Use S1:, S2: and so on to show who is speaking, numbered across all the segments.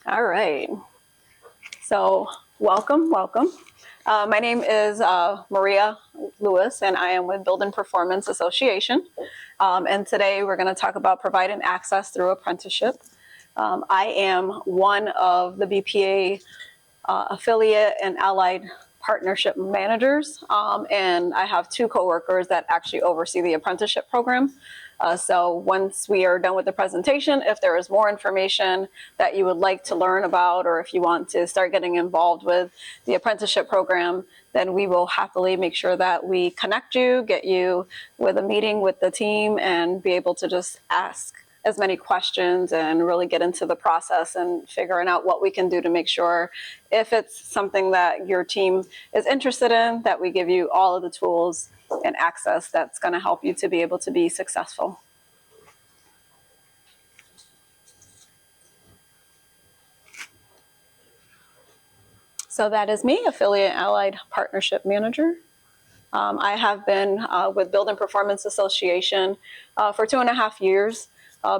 S1: All right. So, welcome. My name is Maria Lewis, and I am with Building Performance Association. And today we're going to talk about providing access through apprenticeship. I am one of the BPA affiliate and allied partnership managers, and I have two coworkers that actually oversee the apprenticeship program. So once we are done with the presentation, if there is more information that you would like to learn about, or if you want to start getting involved with the apprenticeship program, then we will happily make sure that we connect you, get you with a meeting with the team, and be able to just ask as many questions and really get into the process and figuring out what we can do to make sure, if it's something that your team is interested in, that we give you all of the tools and access that's going to help you to be able to be successful. So that is me, Affiliate Allied Partnership Manager. I have been with Building Performance Association for 2.5 years.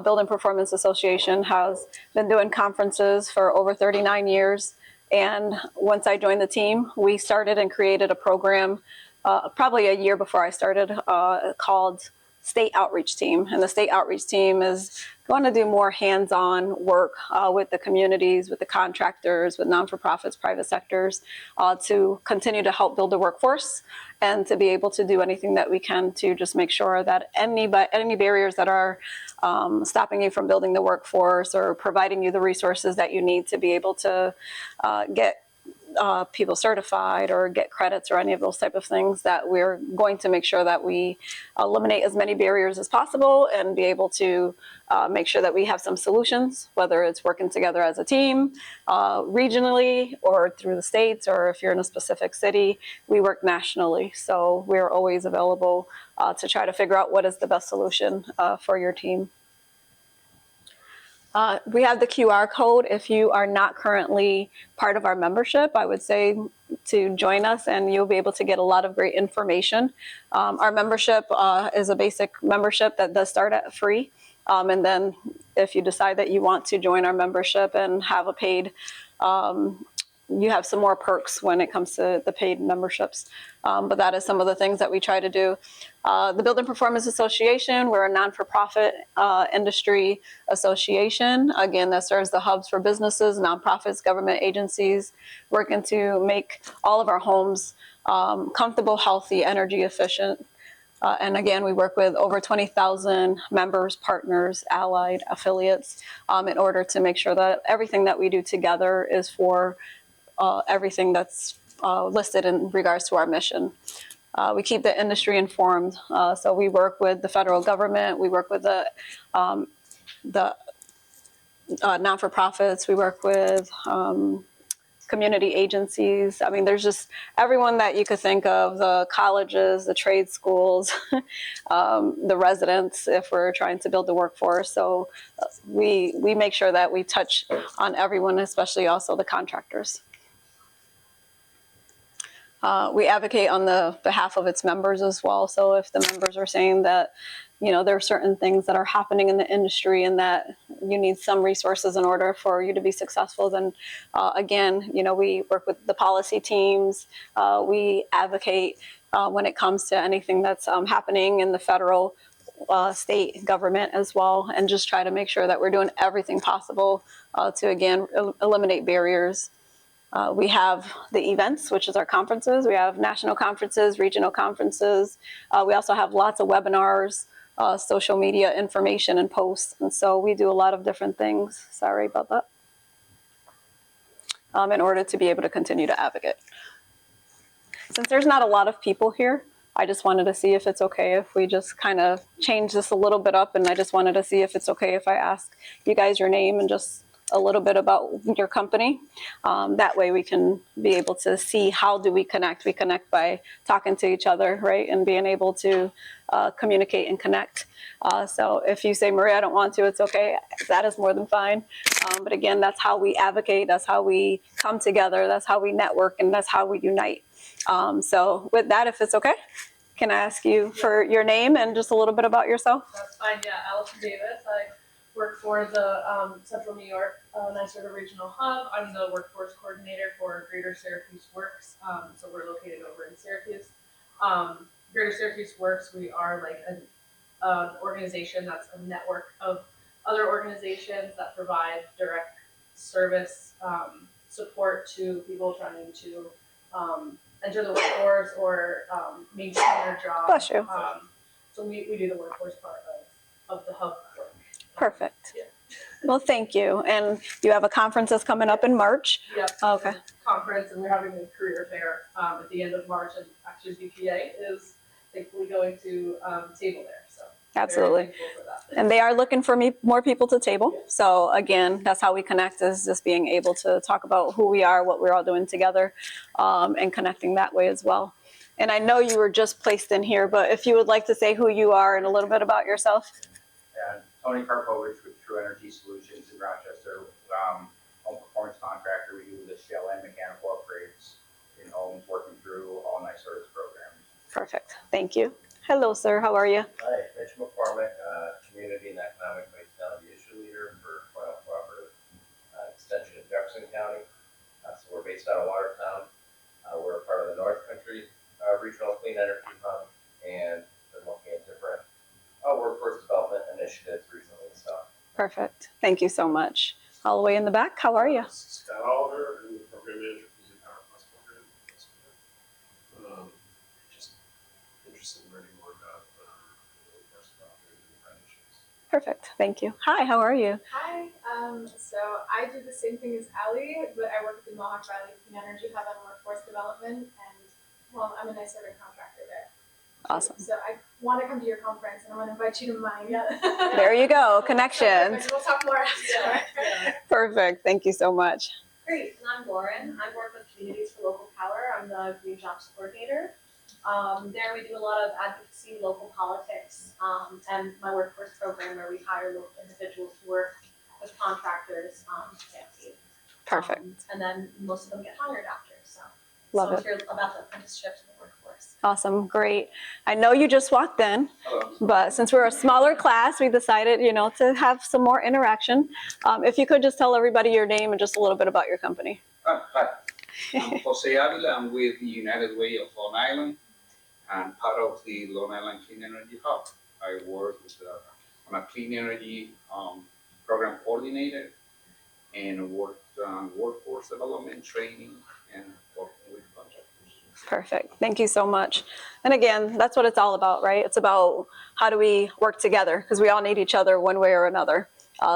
S1: Building Performance Association has been doing conferences for over 39 years. And once I joined the team, we started and created a program probably a year before I started called State Outreach Team. And the State Outreach Team is going to do more hands-on work with the communities, with the contractors, with non-for-profits, private sectors, to continue to help build the workforce and to be able to do anything that we can to just make sure that any barriers that are stopping you from building the workforce or providing you the resources that you need to be able to get people certified or get credits or any of those type of things, that we're going to make sure that we eliminate as many barriers as possible and be able to make sure that we have some solutions, whether it's working together as a team, regionally or through the states, or if you're in a specific city, we work nationally. So we're always available to try to figure out what is the best solution for your team. We have the QR code. If you are not currently part of our membership, I would say to join us and you'll be able to get a lot of great information. Our membership is a basic membership that does start at free. And then if you decide that you want to join our membership and have a paid, you have some more perks when it comes to the paid memberships. But that is some of the things that we try to do. The Building Performance Association, we're a non-for-profit industry association. Again, that serves the hubs for businesses, nonprofits, government agencies, working to make all of our homes comfortable, healthy, energy efficient. And again, we work with over 20,000 members, partners, allied affiliates, in order to make sure that everything that we do together is for everything that's listed in regards to our mission. We keep the industry informed. So we work with the federal government. We work with the non-for-profits. We work with community agencies. I mean, there's just everyone that you could think of, the colleges, the trade schools, the residents, if we're trying to build the workforce. So we make sure that we touch on everyone, especially also the contractors. We advocate on the behalf of its members as well. So if the members are saying that, there are certain things that are happening in the industry and that you need some resources in order for you to be successful, then again, we work with the policy teams. We advocate when it comes to anything that's happening in the federal, state government as well, and just try to make sure that we're doing everything possible to, again, eliminate barriers. We have the events, which is our conferences. We have national conferences, regional conferences. We also have lots of webinars, social media information and posts. And so we do a lot of different things. Sorry about that. In order to be able to continue to advocate. Since there's not a lot of people here, I just wanted to see if it's okay if we just kind of change this a little bit up. And I just wanted to see if it's okay if I ask you guys your name and just a little bit about your company. That way we can be able to see how do we connect. We connect by talking to each other, right? And being able to communicate and connect. So if you say, Maria, I don't want to, it's okay. That is more than fine. But again, that's how we advocate. That's how we come together. That's how we network. And that's how we unite. So with that, if it's okay, can I ask you for your name and just a little bit about yourself?
S2: That's fine, yeah. Allison Davis. I work for the Central New York NYSERDA Regional Hub. I'm the workforce coordinator for Greater Syracuse Works. So we're located over in Syracuse. Greater Syracuse Works, we are like an organization that's a network of other organizations that provide direct service support to people trying to enter the workforce or maintain their job.
S1: Bless you.
S2: So we do the workforce part of the hub work.
S1: Perfect.
S2: Yeah.
S1: Well, thank you. And you have a conference that's coming up in March.
S2: Yep.
S1: Okay.
S2: Conference, and we're having a career fair at the end of March, and actually BPA is thankfully going to table there. So
S1: Absolutely.
S2: very thankful for that.
S1: And they are looking for more people to table. So again, that's how we connect, is just being able to talk about who we are, what we're all doing together, and connecting that way as well. And I know you were just placed in here, but if you would like to say who you are and a little bit about yourself.
S3: Tony Karpovich with True Energy Solutions in Rochester, home performance contractor. We do the shell and mechanical upgrades in homes, working through all NYSERDA's programs.
S1: Perfect. Thank you. Hello, sir. How are you?
S4: Hi, Mitch McCormick, Community and Economic Vitality Issue Leader for Coil Cooperative Extension in Jefferson County. So we're based out of Watertown. We're a part of the North Country Regional Clean Energy Hub, and been looking at different workforce development initiatives recently. So
S1: Perfect. Thank you so much. All the way in the back. How are you?
S5: Scott Oliver, I'm the program manager for the Power Plus program. Just interested in learning more about workforce development and apprenticeships.
S1: Perfect. Thank you. Hi, how are you?
S6: Hi, so I do the same thing as Allie, but I work at the Mohawk Valley Clean Energy Hub on workforce development, and well, I'm a NYSERDA contractor there.
S1: Awesome.
S6: So I want to come to your conference, and I want to invite you to mine.
S1: There you go. Connections.
S6: We'll talk more after.
S2: Yeah.
S1: Perfect. Thank you so much.
S7: Great, and I'm Lauren. I work with Communities for Local Power. I'm the Green Jobs Coordinator. There we do a lot of advocacy, local politics, and my workforce program where we hire local individuals to work with contractors to get paid.
S1: Perfect.
S7: And then most of them get hired after.
S1: Love
S7: so
S1: it.
S7: Hear about the apprenticeships in the workforce.
S1: Awesome. Great. I know you just walked in,
S3: Hello.
S1: but since we're a smaller class, we decided, to have some more interaction. If you could just tell everybody your name and just a little bit about your company.
S8: Hi, I'm Jose Avila. I'm with the United Way of Long Island and part of the Long Island Clean Energy Hub. I work with I'm a clean energy program coordinator and worked on workforce development, training, and working with contractors.
S1: Perfect. Thank you so much. And again, that's what it's all about, right? It's about how do we work together, because we all need each other one way or another.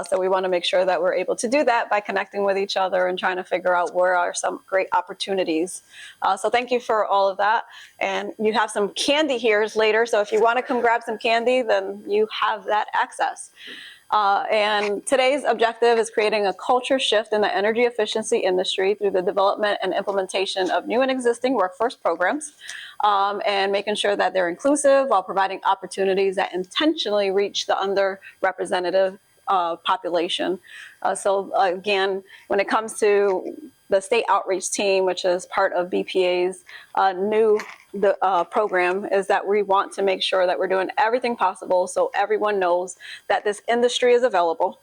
S1: So we want to make sure that we're able to do that by connecting with each other and trying to figure out where are some great opportunities. So thank you for all of that. And you have some candy here later. So if you want to come grab some candy, then you have that access. And today's objective is creating a culture shift in the energy efficiency industry through the development and implementation of new and existing workforce programs, and making sure that they're inclusive while providing opportunities that intentionally reach the underrepresented population. So again, when it comes to the state outreach team, which is part of BPA's new program, is that we want to make sure that we're doing everything possible so everyone knows that this industry is available,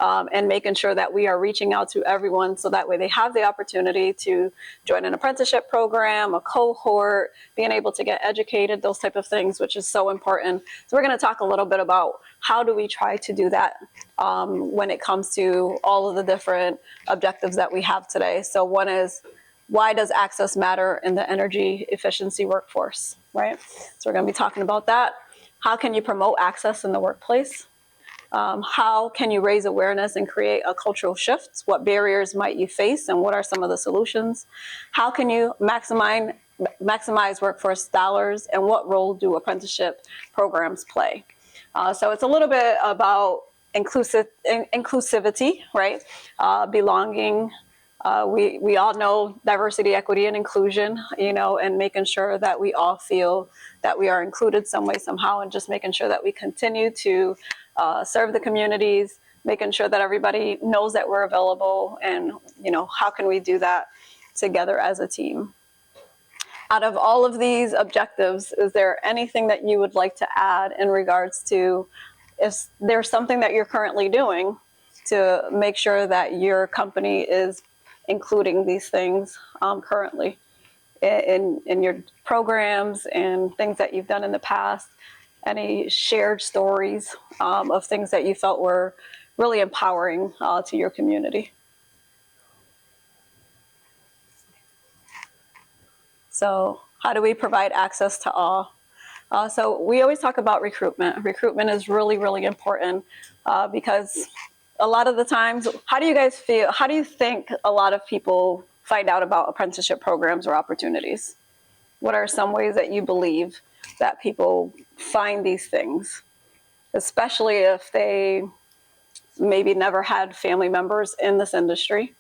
S1: and making sure that we are reaching out to everyone so that way they have the opportunity to join an apprenticeship program, a cohort, being able to get educated, those type of things, which is so important. So we're going to talk a little bit about how do we try to do that when it comes to all of the different objectives that we have today. So one is, why does access matter in the energy efficiency workforce, right? So we're going to be talking about that. How can you promote access in the workplace? How can you raise awareness and create a cultural shift? What barriers might you face and what are some of the solutions? How can you maximize workforce dollars, and what role do apprenticeship programs play? So it's a little bit about inclusivity, right? Belonging. We all know diversity, equity, and inclusion, and making sure that we all feel that we are included some way, somehow, and just making sure that we continue to serve the communities, making sure that everybody knows that we're available, and, how can we do that together as a team? Out of all of these objectives, is there anything that you would like to add in regards to if there's something that you're currently doing to make sure that your company is including these things currently in your programs and things that you've done in the past. Any shared stories of things that you felt were really empowering to your community. So how do we provide access to all? So we always talk about recruitment. Recruitment is really, really important because a lot of the times, how do you guys feel? How do you think a lot of people find out about apprenticeship programs or opportunities? What are some ways that you believe that people find these things, especially if they maybe never had family members in this industry,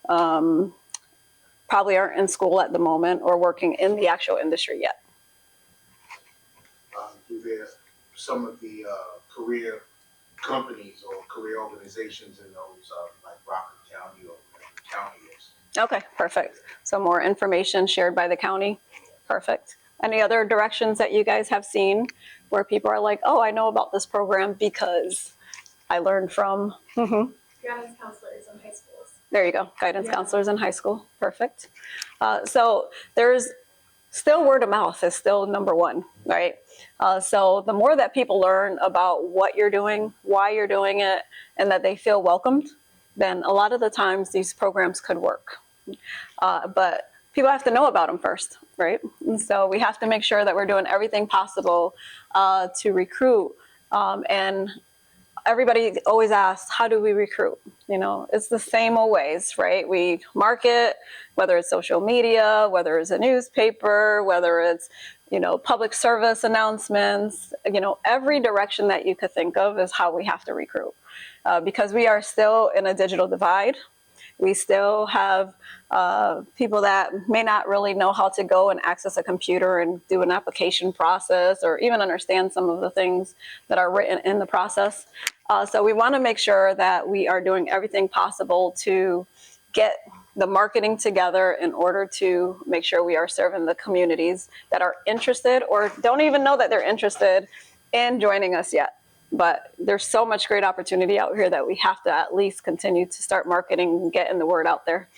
S1: probably aren't in school at the moment or working in the actual industry yet?
S9: Through there, some of the career companies or career organizations in those, like Rockland County or whatever the county is.
S1: Okay, perfect. So more information shared by the county. Perfect. Any other directions that you guys have seen where people are like, oh, I know about this program because I learned from.
S6: Guidance counselors in high schools.
S1: There you go. Guidance counselors in high school. Perfect. So there's still word of mouth is still number one, right? So the more that people learn about what you're doing, why you're doing it, and that they feel welcomed, then a lot of the times these programs could work. But people have to know about them first, right? And so we have to make sure that we're doing everything possible to recruit. And everybody always asks, how do we recruit? You know, it's the same old ways, right? We market, whether it's social media, whether it's a newspaper, whether it's, you know, public service announcements, you know, every direction that you could think of is how we have to recruit. Because we are still in a digital divide. We still have people that may not really know how to go and access a computer and do an application process or even understand some of the things that are written in the process. So we want to make sure that we are doing everything possible to get the marketing together in order to make sure we are serving the communities that are interested or don't even know that they're interested in joining us yet. But there's so much great opportunity out here that we have to at least continue to start marketing and getting the word out there.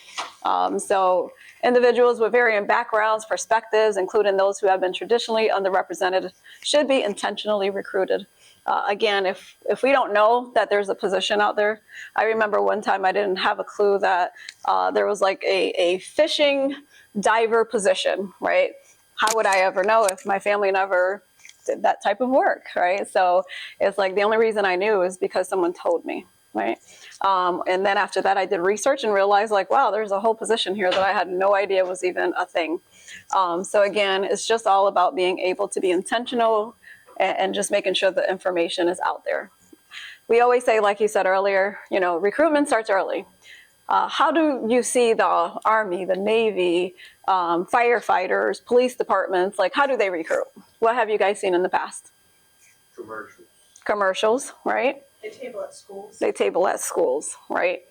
S1: So individuals with varying backgrounds, perspectives, including those who have been traditionally underrepresented, should be intentionally recruited. Again, if we don't know that there's a position out there, I remember one time I didn't have a clue that there was like a fishing diver position, right? How would I ever know if my family never did that type of work, right? So it's like the only reason I knew is because someone told me, right? And then after that, I did research and realized like, wow, there's a whole position here that I had no idea was even a thing. So again, it's just all about being able to be intentional and just making sure the information is out there. We always say, like you said earlier, you know, recruitment starts early. How do you see the Army, the Navy, firefighters, police departments, like how do they recruit? What have you guys seen in the past?
S9: Commercials.
S1: Commercials, right?
S7: They table at schools.
S1: They table at schools, right?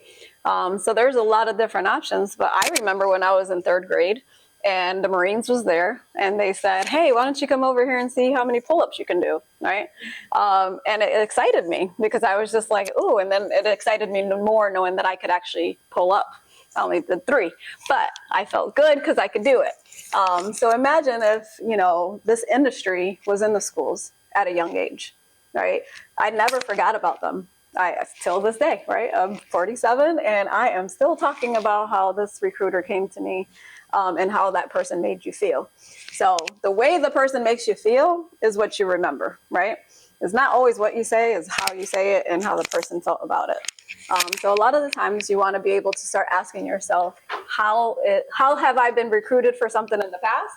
S1: So there's a lot of different options, but I remember when I was in third grade and the Marines was there and they said, hey, why don't you come over here and see how many pull-ups you can do, right? And it excited me because I was just like, ooh, and then it excited me more knowing that I could actually pull up. I only did 3, but I felt good because I could do it. So imagine if, you know, this industry was in the schools at a young age, right? I never forgot about them. Till this day, right? I'm 47 and I am still talking about how this recruiter came to me and how that person made you feel. So the way the person makes you feel is what you remember, right? It's not always what you say, it's how you say it and how the person felt about it. So a lot of the times you want to be able to start asking yourself, how have I been recruited for something in the past?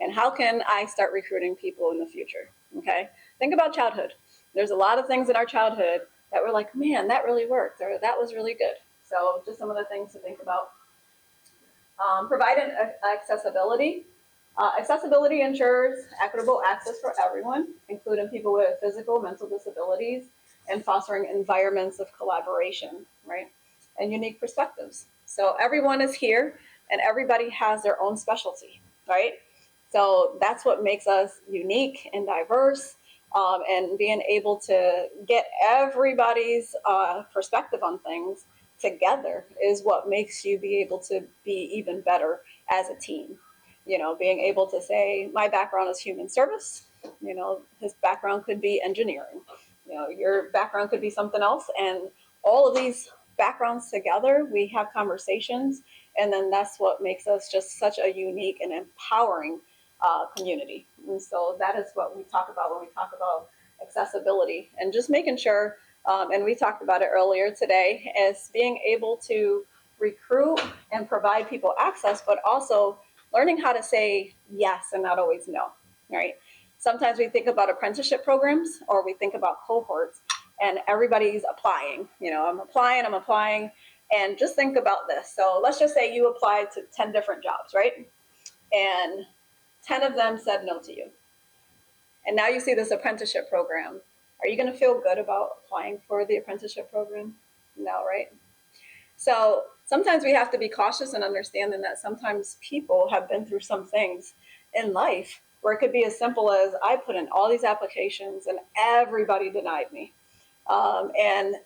S1: And how can I start recruiting people in the future? Okay. Think about childhood. There's a lot of things in our childhood that we're like, man, that really worked, or that was really good. So just some of the things to think about. Providing accessibility. Accessibility ensures equitable access for everyone, including people with physical, mental disabilities, and fostering environments of collaboration, right? And unique perspectives. So everyone is here and everybody has their own specialty, right? So that's what makes us unique and diverse. and being able to get everybody's perspective on things together is what makes you be able to be even better as a team. Being able to say, my background is human service, his background could be engineering, your background could be something else. And all of these backgrounds together, we have conversations. And then that's what makes us just such a unique and empowering community. And so that is what we talk about when we talk about accessibility, and just making sure, and we talked about it earlier today, is being able to recruit and provide people access, but also learning how to say yes and not always no, right? Sometimes we think about apprenticeship programs, or we think about cohorts, and everybody's applying. I'm applying, and just think about this. So let's just say you applied to 10 different jobs, right? And 10 of them said no to you. And now you see this apprenticeship program. Are you going to feel good about applying for the apprenticeship program? No, right? So sometimes we have to be cautious and understanding that sometimes people have been through some things in life where it could be as simple as, I put in all these applications and everybody denied me. And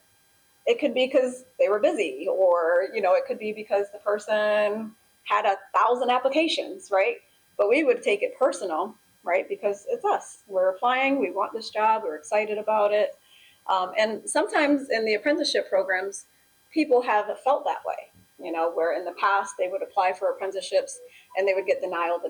S1: it could be because they were busy, or it could be because the person had 1,000 applications, right? But we would take it personal, right? Because it's us. We're applying, we want this job, we're excited about it. And sometimes in the apprenticeship programs, people have felt that way, where in the past they would apply for apprenticeships and they would get denial.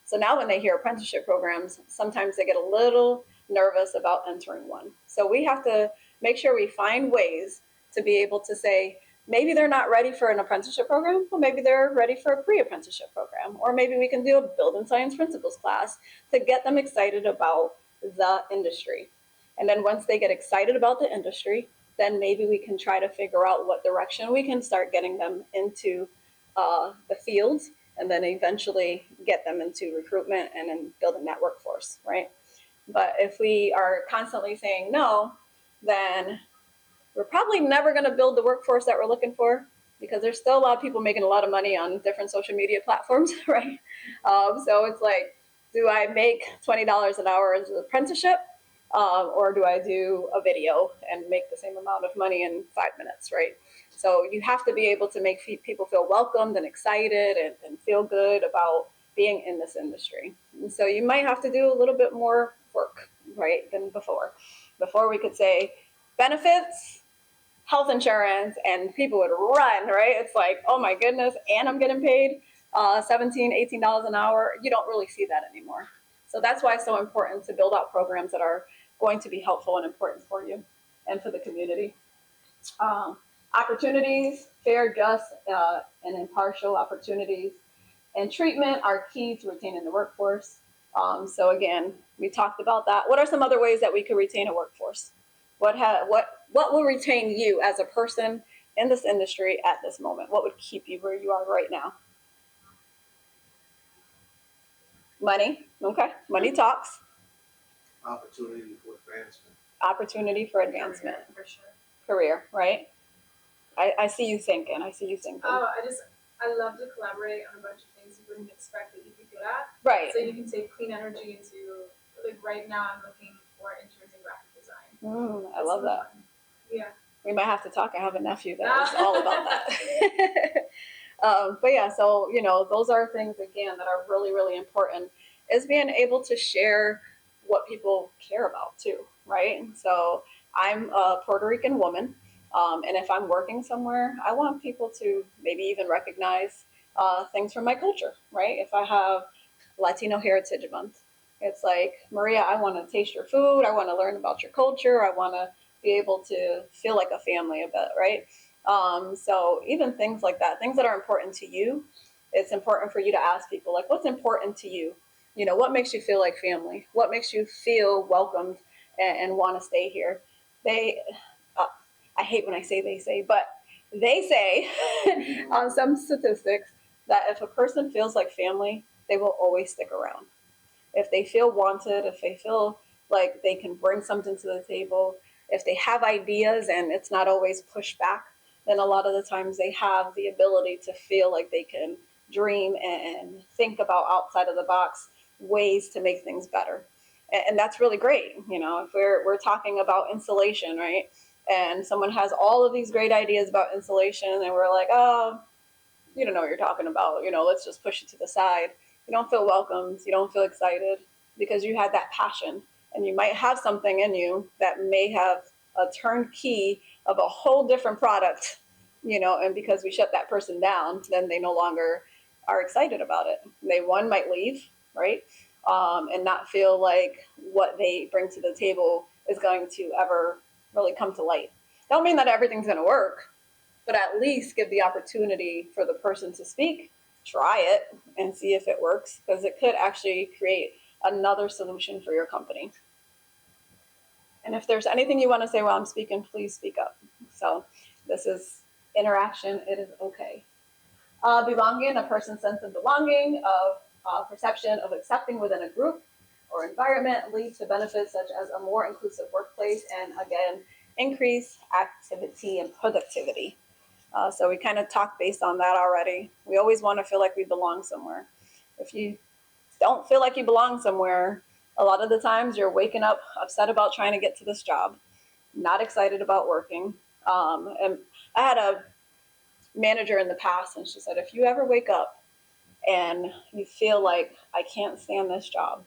S1: So now when they hear apprenticeship programs, sometimes they get a little nervous about entering one. So we have to make sure we find ways to be able to say, maybe they're not ready for an apprenticeship program, or maybe they're ready for a pre-apprenticeship program, or maybe we can do a building science principles class to get them excited about the industry. And then once they get excited about the industry, then maybe we can try to figure out what direction we can start getting them into the fields, and then eventually get them into recruitment and then building that workforce, right? But if we are constantly saying no, then we're probably never going to build the workforce that we're looking for, because there's still a lot of people making a lot of money on different social media platforms, right? So it's like, do I make $20 an hour as an apprenticeship, or do I do a video and make the same amount of money in 5 minutes, right? So you have to be able to make people feel welcomed and excited and feel good about being in this industry. And so you might have to do a little bit more work, right, than before. Before we could say benefits, health insurance, and people would run, right? It's like, oh my goodness, and I'm getting paid $17, $18 an hour. You don't really see that anymore. So that's why it's so important to build out programs that are going to be helpful and important for you and for the community. Opportunities, fair, just, and impartial opportunities and treatment are key to retaining the workforce. So again, we talked about that. What are some other ways that we could retain a workforce? What will retain you as a person in this industry at this moment? What would keep you where you are right now? Money, okay. Money talks.
S9: Opportunity for advancement.
S1: Opportunity for advancement.
S6: For sure.
S1: Career, right? I see you thinking.
S6: Oh, I love to collaborate on a bunch of things you wouldn't expect that you'd be good at.
S1: Right.
S6: So you can take clean energy into, like right now I'm looking for interns in graphic design.
S1: I love that.
S6: Yeah.
S1: We might have to talk. I have a nephew that is all about that. But yeah, so, those are things, again, that are really, really important, is being able to share what people care about too, right? So I'm a Puerto Rican woman, and if I'm working somewhere, I want people to maybe even recognize things from my culture, right? If I have Latino Heritage Month, it's like, Maria, I want to taste your food. I want to learn about your culture. I want to be able to feel like a family a bit, right? So even things like that, things that are important to you, it's important for you to ask people, like, what's important to you? What makes you feel like family? What makes you feel welcomed and want to stay here? I hate when I say they say, but they say on some statistics that if a person feels like family, they will always stick around. If they feel wanted, if they feel like they can bring something to the table, if they have ideas and it's not always pushed back, then a lot of the times they have the ability to feel like they can dream and think about outside of the box ways to make things better. And that's really great. If we're talking about insulation, right? And someone has all of these great ideas about insulation, and we're like, oh, you don't know what you're talking about. Let's just push it to the side. You don't feel welcomed. You don't feel excited because you had that passion, and you might have something in you that may have a turnkey of a whole different product, and because we shut that person down, then they no longer are excited about it. They might leave, right? And not feel like what they bring to the table is going to ever really come to light. Don't mean that everything's going to work, but at least give the opportunity for the person to speak, try it, and see if it works, because it could actually create another solution for your company. And if there's anything you want to say while I'm speaking, please speak up. So this is interaction. It is okay. Belonging, a person's sense of belonging, of perception of accepting within a group or environment lead to benefits such as a more inclusive workplace and, again, increased activity and productivity. So we kind of talked based on that already. We always want to feel like we belong somewhere. If you don't feel like you belong somewhere, a lot of the times you're waking up upset about trying to get to this job, not excited about working. And I had a manager in the past, and she said, if you ever wake up and you feel like I can't stand this job,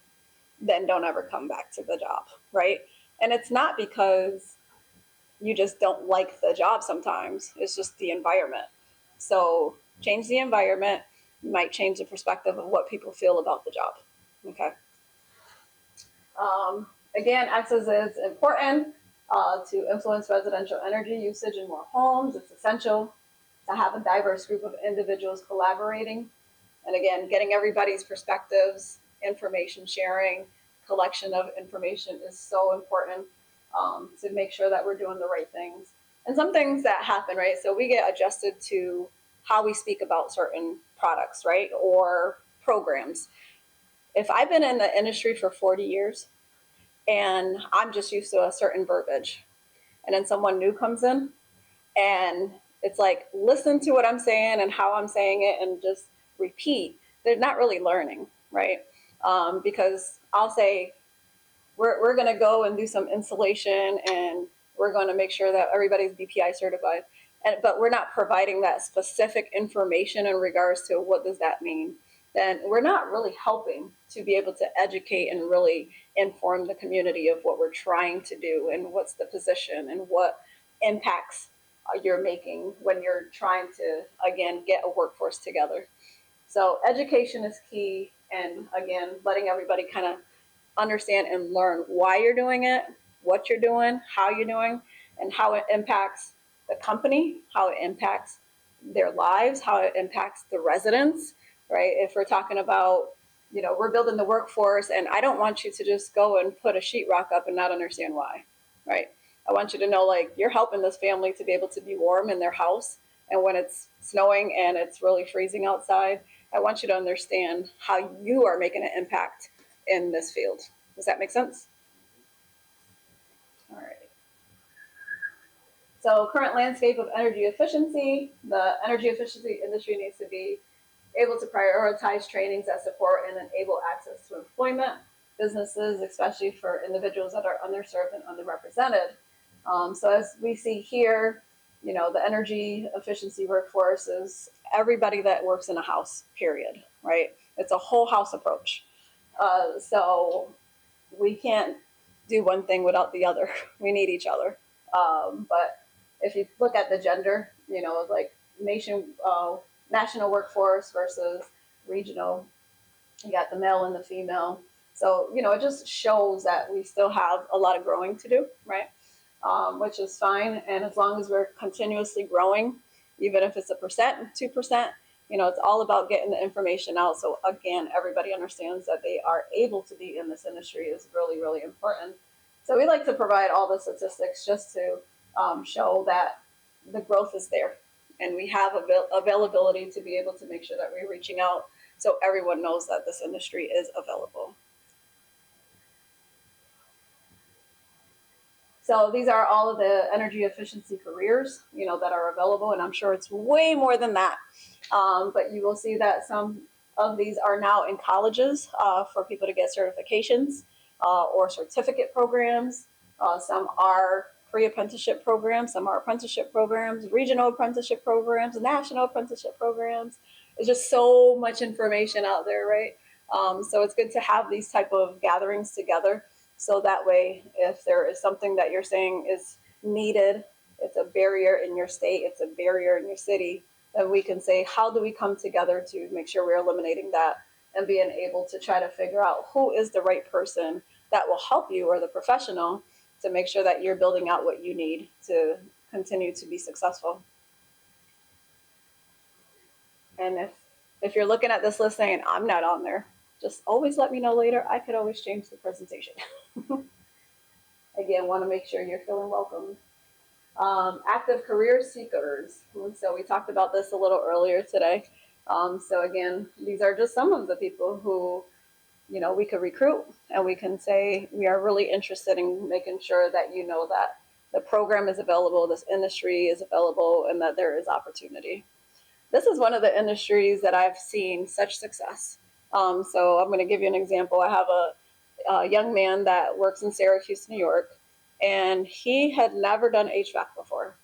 S1: then don't ever come back to the job, right? And it's not because you just don't like the job sometimes, it's just the environment. So change the environment, you might change the perspective of what people feel about the job, okay? Again, access is important to influence residential energy usage in more homes. It's essential to have a diverse group of individuals collaborating. And again, getting everybody's perspectives, information sharing, collection of information is so important to make sure that we're doing the right things. And some things that happen, right? So we get adjusted to how we speak about certain products, right? Or programs. If I've been in the industry for 40 years and I'm just used to a certain verbiage, and then someone new comes in and it's like, listen to what I'm saying and how I'm saying it and just repeat, they're not really learning, right? Because I'll say, we're going to go and do some insulation and we're going to make sure that everybody's BPI certified. But we're not providing that specific information in regards to what does that mean. Then we're not really helping to be able to educate and really inform the community of what we're trying to do and what's the position and what impacts you're making when you're trying to, again, get a workforce together. So education is key, and again, letting everybody kind of understand and learn why you're doing it, what you're doing, how you're doing, and how it impacts the company, how it impacts their lives, how it impacts the residents, right? If we're talking about, we're building the workforce, and I don't want you to just go and put a sheetrock up and not understand why, right? I want you to know, like, you're helping this family to be able to be warm in their house. And when it's snowing and it's really freezing outside, I want you to understand how you are making an impact in this field. Does that make sense? All right. So current landscape of energy efficiency, the energy efficiency industry needs to be able to prioritize trainings that support and enable access to employment, businesses, especially for individuals that are underserved and underrepresented. So as we see here, the energy efficiency workforce is everybody that works in a house, period, right? It's a whole house approach. So we can't do one thing without the other. We need each other. But if you look at the gender, like national workforce versus regional, you got the male and the female. So, it just shows that we still have a lot of growing to do, right? Which is fine. And as long as we're continuously growing, even if it's 1%, 2%, it's all about getting the information out. So again, everybody understands that they are able to be in this industry is really, really important. So we like to provide all the statistics just to show that the growth is there. And we have availability to be able to make sure that we're reaching out so everyone knows that this industry is available. So these are all of the energy efficiency careers, that are available, and I'm sure it's way more than that. But you will see that some of these are now in colleges for people to get certifications. or certificate programs. Some are pre-apprenticeship programs, some are apprenticeship programs, regional apprenticeship programs, national apprenticeship programs. There's just so much information out there, right? So it's good to have these type of gatherings together. So that way, if there is something that you're saying is needed, it's a barrier in your state, it's a barrier in your city, then we can say, how do we come together to make sure we're eliminating that and being able to try to figure out who is the right person that will help you or the professional to make sure that you're building out what you need to continue to be successful. And if you're looking at this list saying, I'm not on there, just always let me know later. I could always change the presentation. Again, want to make sure you're feeling welcome. Active career seekers. So we talked about this a little earlier today. So again, these are just some of the people who, you know, we could recruit and we can say we are really interested in making sure that you know that the program is available, this industry is available, and that there is opportunity. This is one of the industries that I've seen such success. So I'm going to give you an example. I have a young man that works in Syracuse, New York, and he had never done HVAC before.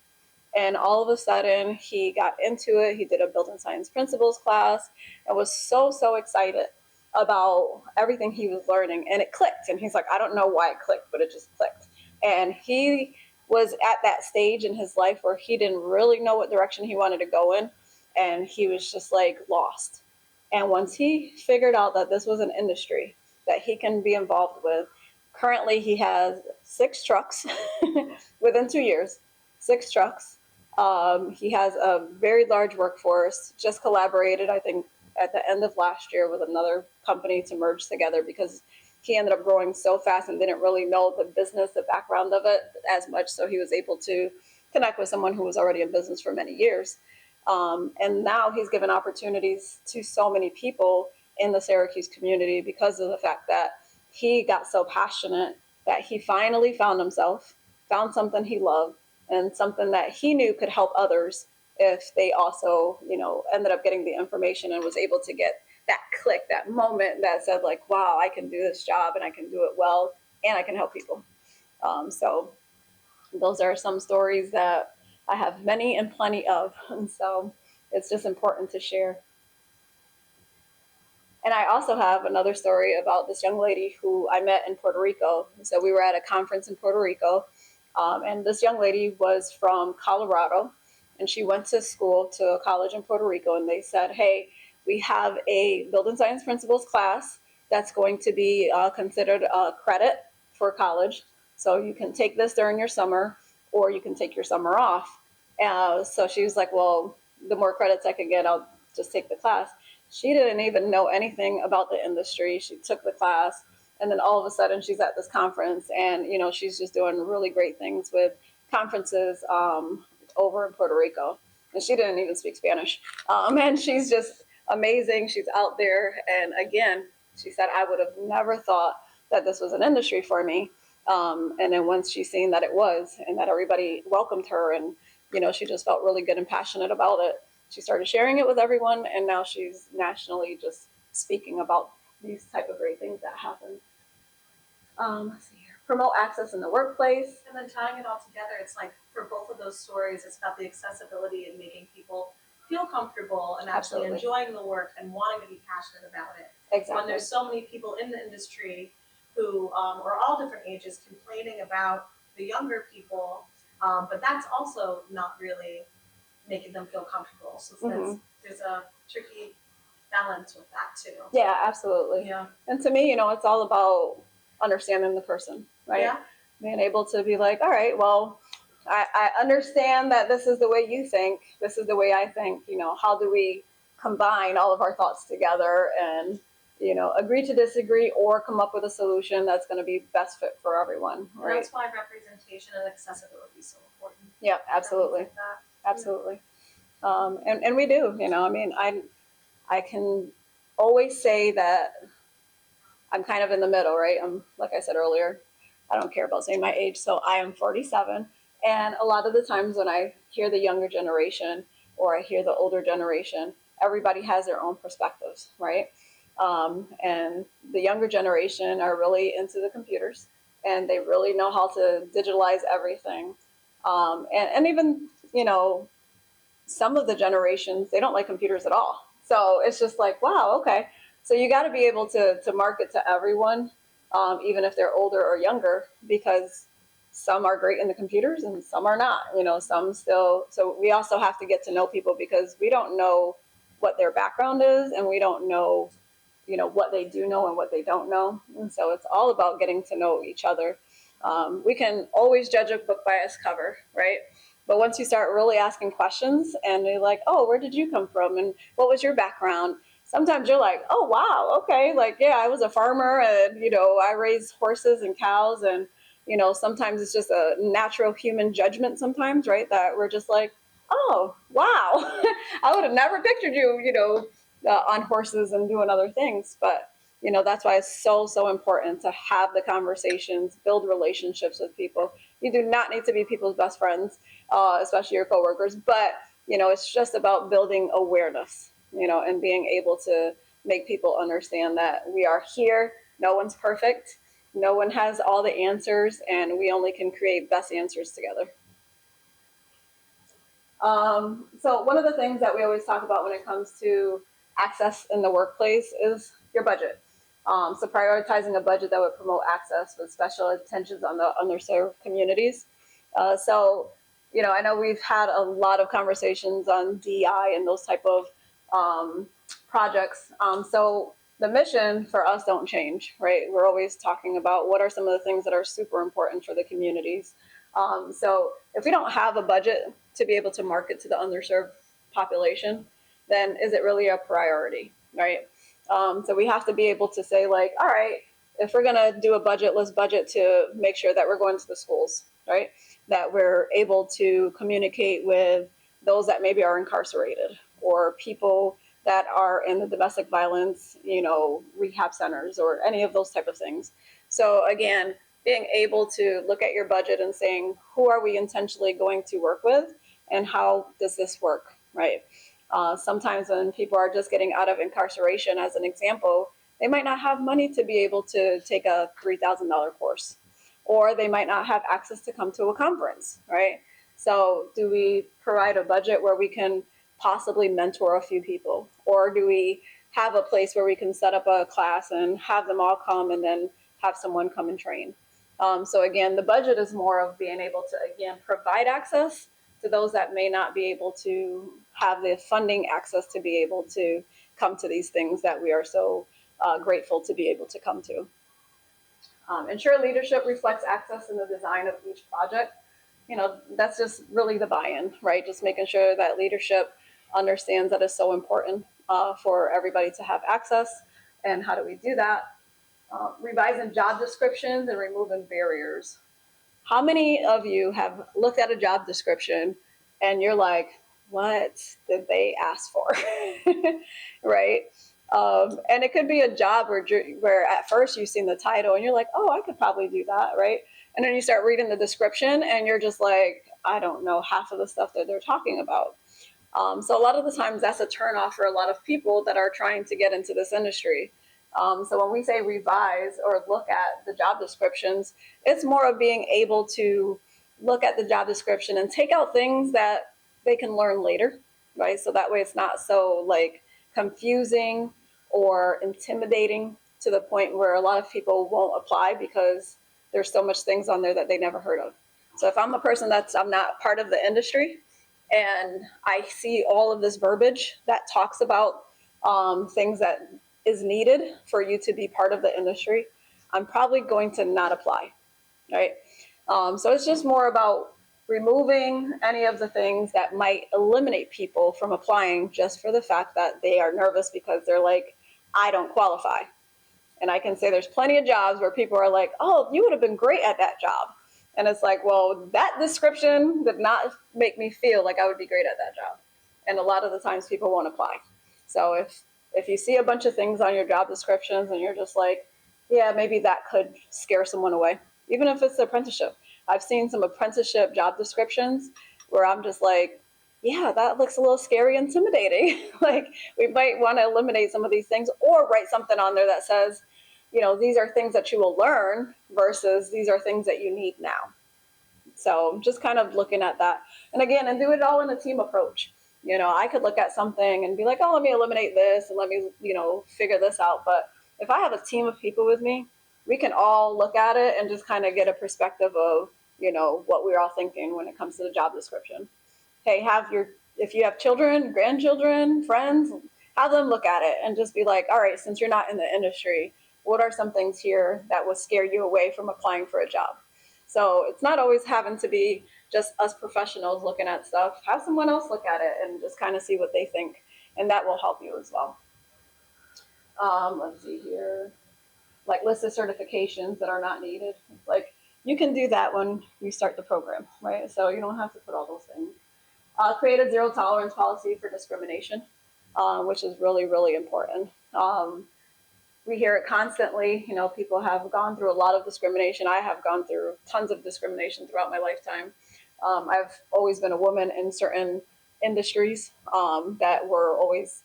S1: And all of a sudden, he got into it. He did a building science principles class and was so excited about everything he was learning. And it clicked. And he's like, I don't know why it clicked, but it just clicked. And he was at that stage in his life where he didn't really know what direction he wanted to go in. And he was just like lost. And once he figured out that this was an industry that he can be involved with, currently he has 6 trucks within 2 years, 6 trucks. He has a very large workforce, just collaborated, I think, at the end of last year with another company to merge together because he ended up growing so fast and didn't really know the business, the background of it as much. So he was able to connect with someone who was already in business for many years. And now he's given opportunities to so many people in the Syracuse community because of the fact that he got so passionate that he finally found himself, found something he loved, and something that he knew could help others if they also, you know, ended up getting the information and was able to get that click, that moment that said like, wow, I can do this job and I can do it well and I can help people. So those are some stories that I have many and plenty of. And so it's just important to share. And I also have another story about this young lady who I met in Puerto Rico. So we were at a conference in Puerto Rico. And this young lady was from Colorado, and she went to school, to a college in Puerto Rico, and they said, hey, we have a building science principles class that's going to be considered a credit for college. So you can take this during your summer, or you can take your summer off. So she was like, well, the more credits I can get, I'll just take the class. She didn't even know anything about the industry. She took the class. And then all of a sudden she's at this conference and, you know, she's just doing really great things with conferences over in Puerto Rico. And she didn't even speak Spanish. And she's just amazing. She's out there. And again, she said, I would have never thought that this was an industry for me. And then once she seen that it was and that everybody welcomed her and, you know, she just felt really good and passionate about it. She started sharing it with everyone. And now she's nationally just speaking about these type of great things that happen. Let's see here. Promote access in the workplace.
S7: And then tying it all together, it's like for both of those stories, it's about the accessibility and making people feel comfortable and actually
S1: Absolutely.
S7: enjoying the work and wanting to be passionate about it.
S1: Exactly.
S7: When there's so many people in the industry who are all different ages complaining about the younger people, but that's also not really making them feel comfortable. So there's a tricky balance with that too.
S1: Yeah, absolutely.
S7: Yeah.
S1: And to me, you know, it's all about understanding the person, right?
S7: Yeah.
S1: Being able to be like, all right, well, I understand that this is the way you think, this is the way I think, you know, how do we combine all of our thoughts together and, you know, agree to disagree or come up with a solution that's going to be best fit for everyone,
S7: And
S1: right?
S7: that's why representation and accessibility is so important.
S1: Yeah, absolutely.
S7: Like that.
S1: Absolutely. And we do, you know, I mean, I can always say that I'm kind of in the middle, right? Like I said earlier, I don't care about saying my age. So I am 47. And a lot of the times when I hear the younger generation or I hear the older generation, everybody has their own perspectives, right? And the younger generation are really into the computers, and they really know how to digitalize everything. And even, some of the generations, they don't like computers at all. So it's just like, wow, okay. So you got to be able to market to everyone, even if they're older or younger, because some are great in the computers and some are not. Some still. So we also have to get to know people because we don't know what their background is, and we don't know, what they do know and what they don't know. And so it's all about getting to know each other. We can always judge a book by its cover, right? But once you start really asking questions and they're like, oh, where did you come from? And what was your background? Sometimes you're like, oh, wow, okay. Like, yeah, I was a farmer and, I raised horses and cows. And, sometimes it's just a natural human judgment sometimes, right? That we're just like, oh, wow, I would have never pictured you, on horses and doing other things. But, that's why it's so, so important to have the conversations, build relationships with people. You do not need to be people's best friends, especially your coworkers. But it's just about building awareness, and being able to make people understand that we are here. No one's perfect. No one has all the answers, and we only can create best answers together. So one of the things that we always talk about when it comes to access in the workplace is your budget. So prioritizing a budget that would promote access with special attentions on the underserved communities. So, I know we've had a lot of conversations on DI and those type of projects. So the mission for us don't change, right? We're always talking about what are some of the things that are super important for the communities. So if we don't have a budget to be able to market to the underserved population, then is it really a priority, right? So we have to be able to say like, all right, if we're gonna do a budget, let's budget to make sure that we're going to the schools, right? That we're able to communicate with those that maybe are incarcerated or people that are in the domestic violence, rehab centers or any of those type of things. So again, being able to look at your budget and saying, who are we intentionally going to work with and how does this work, right? Sometimes when people are just getting out of incarceration, as an example, they might not have money to be able to take a $3,000 course, or they might not have access to come to a conference, right? So do we provide a budget where we can possibly mentor a few people? Or do we have a place where we can set up a class and have them all come and then have someone come and train? So again, the budget is more of being able to, again, provide access to those that may not be able to have the funding access to be able to come to these things that we are so grateful to be able to come to. Ensure leadership reflects access in the design of each project. That's just really the buy-in, right? Just making sure that leadership understands that it's so important for everybody to have access. And how do we do that? Revising job descriptions and removing barriers. How many of you have looked at a job description and you're like, what did they ask for? Right? And it could be a job where at first you've seen the title and you're like, oh, I could probably do that, right? And then you start reading the description and you're just like, I don't know half of the stuff that they're talking about. So a lot of the times that's a turnoff for a lot of people that are trying to get into this industry. So when we say revise or look at the job descriptions, it's more of being able to look at the job description and take out things that they can learn later, right? So that way it's not so like confusing or intimidating to the point where a lot of people won't apply because there's so much things on there that they never heard of. So if I'm a person I'm not part of the industry and I see all of this verbiage that talks about things that is needed for you to be part of the industry, I'm probably going to not apply, right? So it's just more about removing any of the things that might eliminate people from applying just for the fact that they are nervous because they're like, I don't qualify. And I can say there's plenty of jobs where people are like, oh, you would have been great at that job. And it's like, well, that description did not make me feel like I would be great at that job. And a lot of the times people won't apply. So if you see a bunch of things on your job descriptions and you're just like, yeah, maybe that could scare someone away, even if it's an apprenticeship. I've seen some apprenticeship job descriptions where I'm just like, yeah, that looks a little scary, intimidating. Like we might want to eliminate some of these things or write something on there that says, these are things that you will learn versus these are things that you need now. So just kind of looking at that. And again, and do it all in a team approach. I could look at something and be like, oh, let me eliminate this and let me, figure this out. But if I have a team of people with me, we can all look at it and just kind of get a perspective of, what we're all thinking when it comes to the job description. Hey, if you have children, grandchildren, friends, have them look at it and just be like, all right, since you're not in the industry, what are some things here that would scare you away from applying for a job? So it's not always having to be just us professionals looking at stuff. Have someone else look at it and just kind of see what they think, and that will help you as well. Let's see here, like list of certifications that are not needed. Like you can do that when you start the program, right? So you don't have to put all those things. Create a zero tolerance policy for discrimination, which is really, really important. We hear it constantly. People have gone through a lot of discrimination. I have gone through tons of discrimination throughout my lifetime. I've always been a woman in certain industries that were always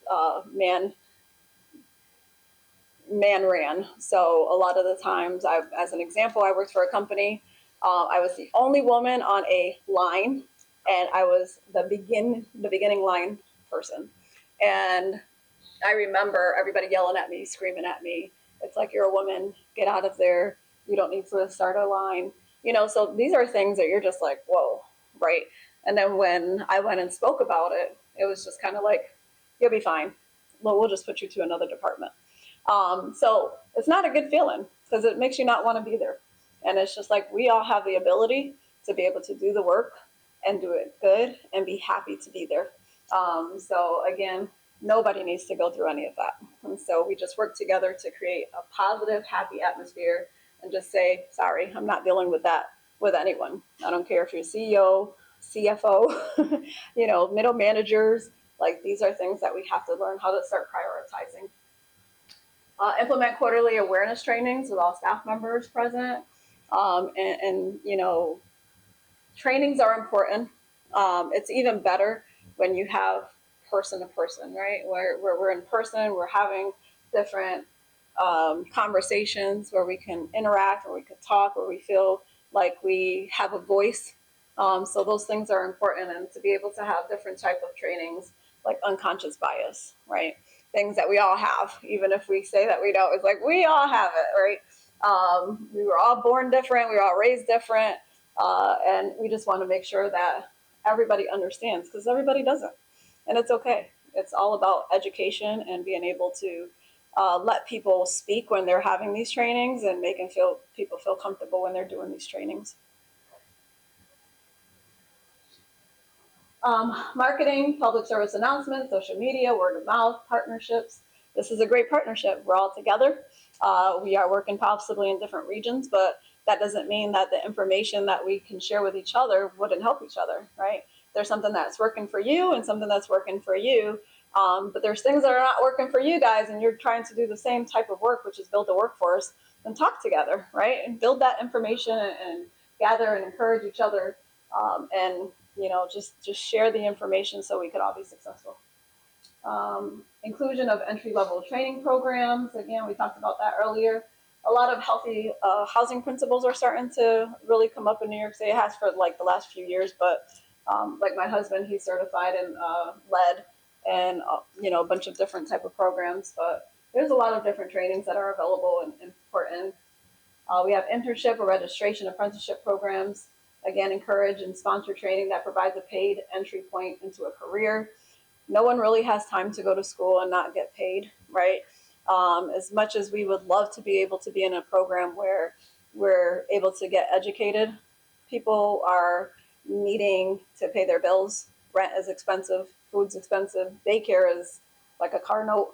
S1: man ran. So a lot of the times, as an example, I worked for a company. I was the only woman on a line, and I was the beginning line person. And I remember everybody yelling at me, screaming at me. It's like, you're a woman, get out of there. You don't need to start a line. So these are things that you're just like, whoa, right? And then when I went and spoke about it, it was just kind of like, you'll be fine. Well, we'll just put you to another department. So it's not a good feeling because it makes you not want to be there. And it's just like, we all have the ability to be able to do the work and do it good and be happy to be there. So again, nobody needs to go through any of that. And so we just work together to create a positive, happy atmosphere and just say, sorry, I'm not dealing with that with anyone. I don't care if you're CEO, CFO, middle managers. Like these are things that we have to learn how to start prioritizing. Implement quarterly awareness trainings with all staff members present. Trainings are important. It's even better when you have person to person, right? Where we're in person, we're having different conversations where we can interact, where we can talk, where we feel like we have a voice. So those things are important, and to be able to have different type of trainings like unconscious bias, right? Things that we all have, even if we say that we don't. It's like we all have it, right? We were all born different, we were all raised different, and we just want to make sure that everybody understands because everybody doesn't, and it's okay. It's all about education and being able to let people speak when they're having these trainings and making people feel comfortable when they're doing these trainings. Marketing, public service announcements, social media, word of mouth, partnerships. This is a great partnership. We're all together. We are working possibly in different regions, but that doesn't mean that the information that we can share with each other wouldn't help each other, right? There's something that's working for you and something that's working for you. But there's things that are not working for you guys, and you're trying to do the same type of work, which is build a workforce, and talk together, right? And build that information and gather and encourage each other, and just share the information so we could all be successful. Inclusion of entry-level training programs. Again, we talked about that earlier. A lot of healthy housing principles are starting to really come up in New York City. It has for like the last few years, but like my husband, he's certified in lead and a bunch of different type of programs. But there's a lot of different trainings that are available and important. We have internship or registration apprenticeship programs. Again, encourage and sponsor training that provides a paid entry point into a career. No one really has time to go to school and not get paid, right? As much as we would love to be able to be in a program where we're able to get educated, people are needing to pay their bills. Rent is expensive, food's expensive, daycare is like a car note.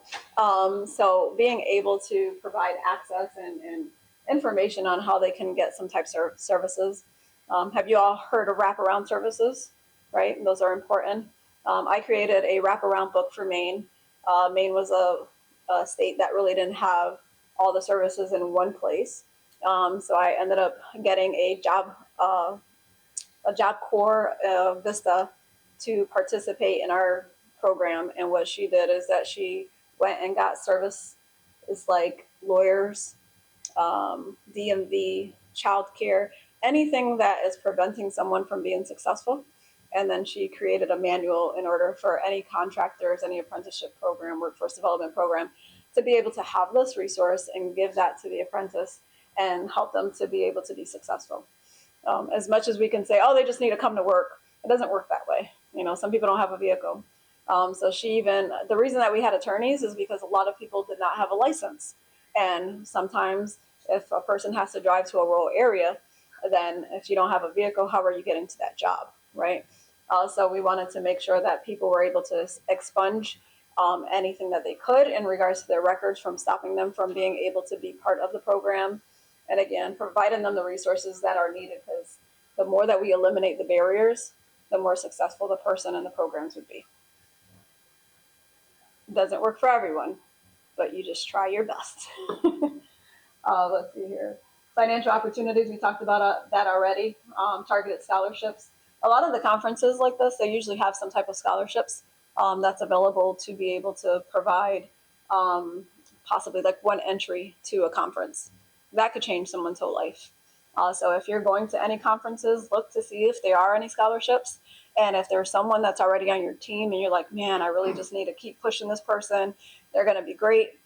S1: So being able to provide access and information on how they can get some types of services. Have you all heard of wraparound services, right? Those are important. I created a wraparound book for Maine. Maine was a state that really didn't have all the services in one place. So I ended up getting a Job Corps Vista to participate in our program. And what she did is that she went and got service, is like lawyers, DMV, childcare, anything that is preventing someone from being successful. And then she created a manual in order for any contractors, any apprenticeship program, workforce development program, to be able to have this resource and give that to the apprentice and help them to be able to be successful. As much as we can say, oh, they just need to come to work, it doesn't work that way. Some people don't have a vehicle. So the reason that we had attorneys is because a lot of people did not have a license. And sometimes if a person has to drive to a rural area, then if you don't have a vehicle, how are you getting to that job, right? So we wanted to make sure that people were able to expunge anything that they could in regards to their records from stopping them from being able to be part of the program. And again, providing them the resources that are needed, because the more that we eliminate the barriers, the more successful the person and the programs would be. It doesn't work for everyone, but you just try your best. Let's see here. Financial opportunities, we talked about that already. Targeted scholarships. A lot of the conferences like this, they usually have some type of scholarships that's available to be able to provide possibly like one entry to a conference. That could change someone's whole life. So if you're going to any conferences, look to see if there are any scholarships. And if there's someone that's already on your team and you're like, man, I really just need to keep pushing this person, they're going to be great,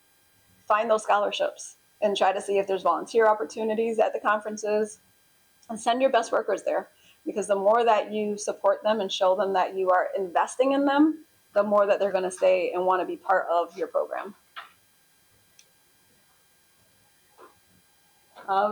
S1: find those scholarships and try to see if there's volunteer opportunities at the conferences, and send your best workers there. Because the more that you support them and show them that you are investing in them, the more that they're going to stay and want to be part of your program.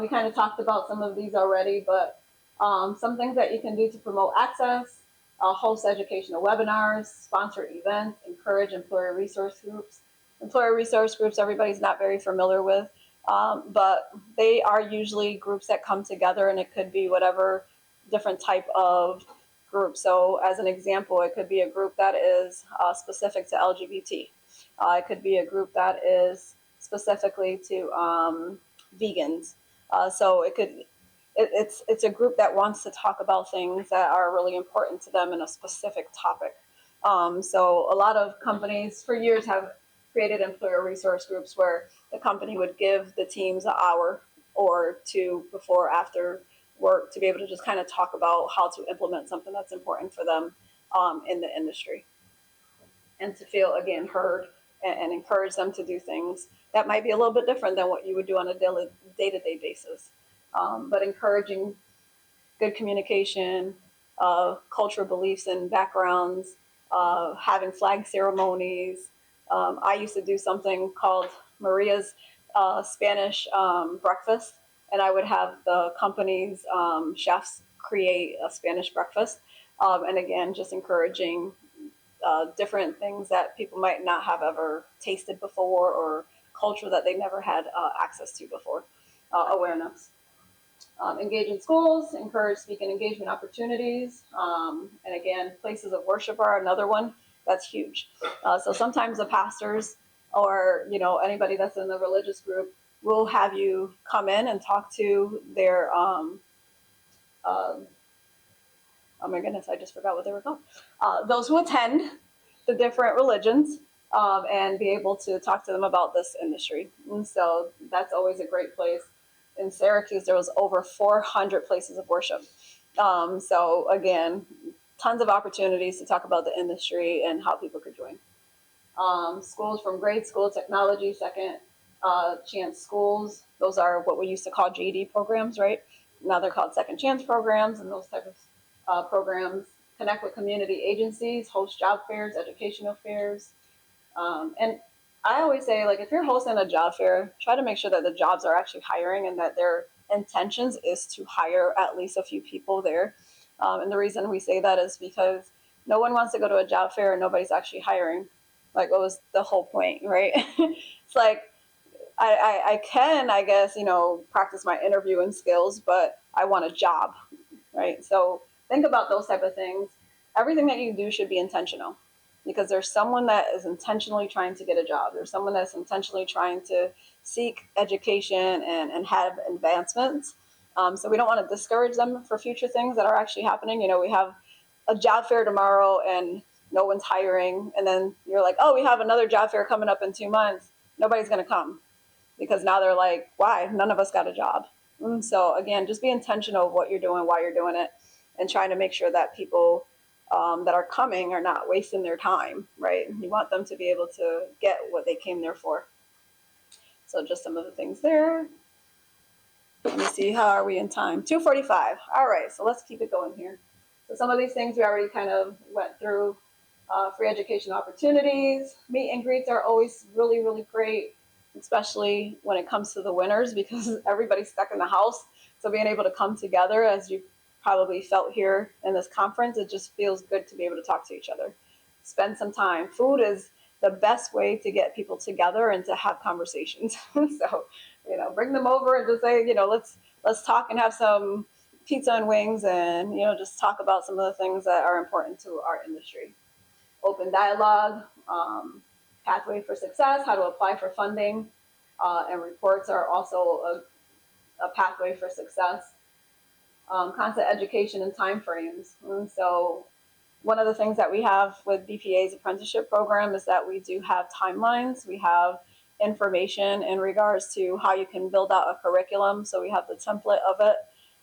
S1: We kind of talked about some of these already, but some things that you can do to promote access: host educational webinars, sponsor events, encourage employer resource groups. Employer resource groups, everybody's not very familiar with, but they are usually groups that come together, and it could be whatever different type of group. So as an example, it could be a group that is specific to LGBT. It could be a group that is specifically to vegans. So it's a group that wants to talk about things that are really important to them in a specific topic. So a lot of companies for years have created employer resource groups where the company would give the teams an hour or two before, after work, to be able to just kind of talk about how to implement something that's important for them in the industry, and to feel, again, heard and encourage them to do things that might be a little bit different than what you would do on a day-to-day basis. But encouraging good communication, cultural beliefs and backgrounds, having flag ceremonies. I used to do something called Maria's Spanish breakfast, and I would have the company's chefs create a Spanish breakfast. And again, just encouraging different things that people might not have ever tasted before, or culture that they never had access to before. Awareness. Engage in schools, encourage speaking engagement opportunities. And again, places of worship are another one that's huge. So sometimes the pastors or anybody that's in the religious group will have you come in and talk to their oh my goodness, I just forgot what they were called. Those who attend the different religions, and be able to talk to them about this industry. And so that's always a great place. In Syracuse, there was over 400 places of worship. So again, tons of opportunities to talk about the industry and how people could join. Schools from grade school, technology, second chance schools. Those are what we used to call GED programs, right? Now they're called second chance programs, and those type of programs. Connect with community agencies, host job fairs, educational fairs. And I always say, like, if you're hosting a job fair, try to make sure that the jobs are actually hiring and that their intentions is to hire at least a few people there. And the reason we say that is because no one wants to go to a job fair and nobody's actually hiring. Like, what was the whole point, right? It's like, I can, I guess, practice my interviewing skills, but I want a job, right? So think about those type of things. Everything that you do should be intentional, because there's someone that is intentionally trying to get a job. There's someone that's intentionally trying to seek education and have advancements. So we don't want to discourage them for future things that are actually happening. We have a job fair tomorrow and no one's hiring, and then you're like, oh, we have another job fair coming up in 2 months, nobody's going to come because now they're like, why? None of us got a job. So again, just be intentional of what you're doing, why you're doing it, and trying to make sure that people that are coming are not wasting their time, right? You want them to be able to get what they came there for. So just some of the things there. Let me see, how are we in time? 2:45. All right, so let's keep it going here. So some of these things we already kind of went through. Free education opportunities. Meet and greets are always really, really great, especially when it comes to the winters because everybody's stuck in the house. So being able to come together, as you probably felt here in this conference, it just feels good to be able to talk to each other. Spend some time. Food is the best way to get people together and to have conversations. So, bring them over and just say, let's talk and have some pizza and wings and, just talk about some of the things that are important to our industry. Open dialogue, pathway for success, how to apply for funding, and reports are also a pathway for success. Constant education and timeframes. And so one of the things that we have with BPA's apprenticeship program is that we do have timelines. We have information in regards to how you can build out a curriculum. So we have the template of it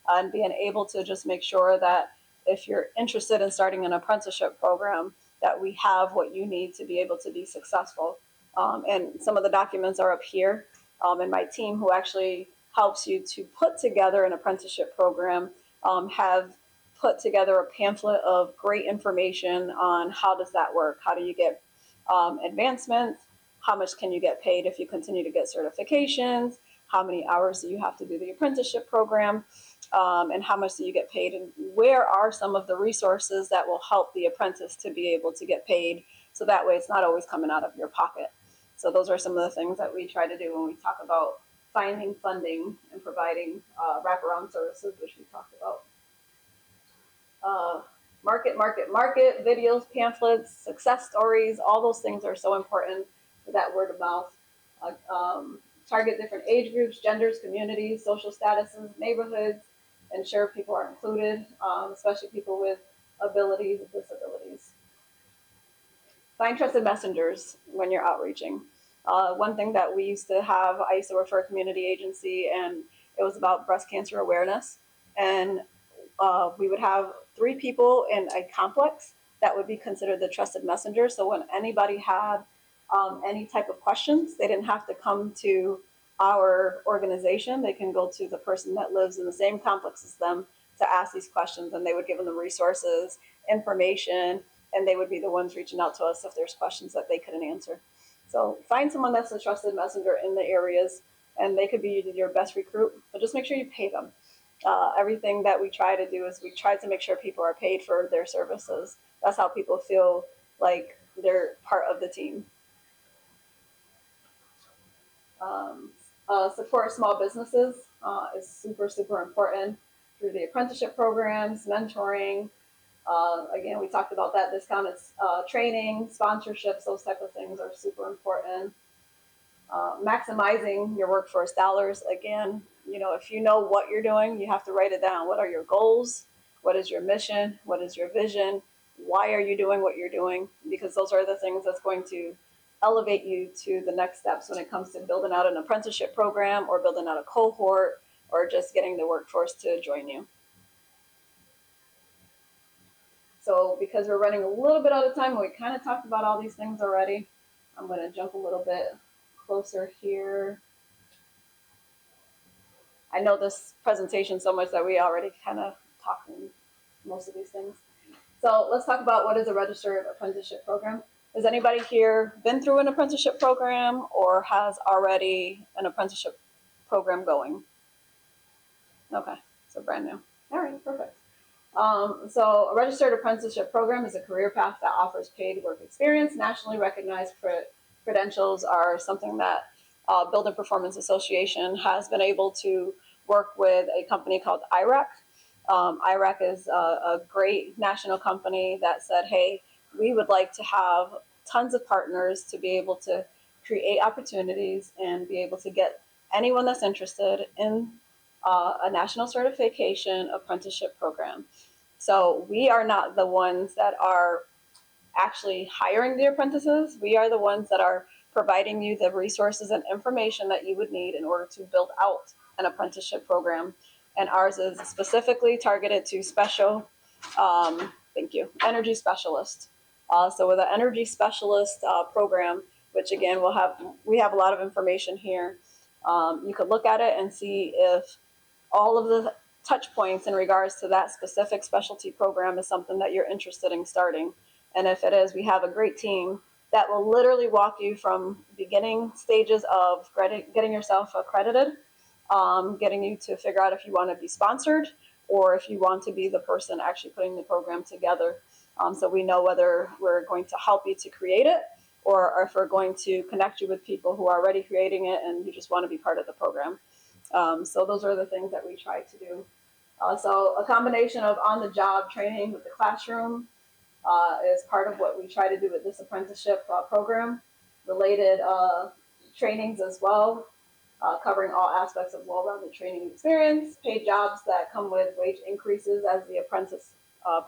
S1: and being able to just make sure that if you're interested in starting an apprenticeship program, that we have what you need to be able to be successful. And some of the documents are up here. And my team, who actually helps you to put together an apprenticeship program, have put together a pamphlet of great information on how does that work? How do you get advancements? How much can you get paid if you continue to get certifications? How many hours do you have to do the apprenticeship program? And how much do you get paid? And where are some of the resources that will help the apprentice to be able to get paid? So that way it's not always coming out of your pocket. So those are some of the things that we try to do when we talk about finding funding and providing wraparound services, which we talked about. Market, videos, pamphlets, success stories, all those things are so important for that word of mouth. Target different age groups, genders, communities, social statuses, neighborhoods, ensure people are included, especially people with abilities and disabilities. Find trusted messengers when you're outreaching. One thing that we used to have, I used to work for a community agency, and it was about breast cancer awareness. And we would have 3 people in a complex that would be considered the trusted messenger. So when anybody had any type of questions, they didn't have to come to our organization. They can go to the person that lives in the same complex as them to ask these questions, and they would give them the resources, information, and they would be the ones reaching out to us if there's questions that they couldn't answer. So find someone that's a trusted messenger in the areas, and they could be your best recruit, but just make sure you pay them. Everything that we try to do is we try to make sure people are paid for their services. That's how people feel like they're part of the team. Support small businesses is super, super important through the apprenticeship programs, mentoring. Again, we talked about that, discounted training, sponsorships, those type of things are super important. Maximizing your workforce dollars. Again, if you know what you're doing, you have to write it down. What are your goals? What is your mission? What is your vision? Why are you doing what you're doing? Because those are the things that's going to elevate you to the next steps when it comes to building out an apprenticeship program or building out a cohort or just getting the workforce to join you. So because we're running a little bit out of time, we kind of talked about all these things already. I'm going to jump a little bit closer here. I know this presentation so much that we already kind of talked in most of these things. So let's talk about what is a registered apprenticeship program. Has anybody here been through an apprenticeship program or has already an apprenticeship program going? Okay, so brand new. All right, perfect. So a registered apprenticeship program is a career path that offers paid work experience. Nationally recognized credentials are something that Building Performance Association has been able to work with a company called IRAC. IRAC is a great national company that said, hey, we would like to have tons of partners to be able to create opportunities and be able to get anyone that's interested in a national certification apprenticeship program. So we are not the ones that are actually hiring the apprentices. We are the ones that are providing you the resources and information that you would need in order to build out an apprenticeship program. And ours is specifically targeted to special, thank you, energy specialists. So with an energy specialist program, which again we have a lot of information here. You could look at it and see if all of the touch points in regards to that specific specialty program is something that you're interested in starting. And if it is, we have a great team that will literally walk you from beginning stages of getting yourself accredited, getting you to figure out if you want to be sponsored or if you want to be the person actually putting the program together. So we know whether we're going to help you to create it or if we're going to connect you with people who are already creating it and you just want to be part of the program. So those are the things that we try to do. So a combination of on-the-job training with the classroom is part of what we try to do with this apprenticeship program. Related trainings as well, covering all aspects of well-rounded training experience, paid jobs that come with wage increases as the apprentice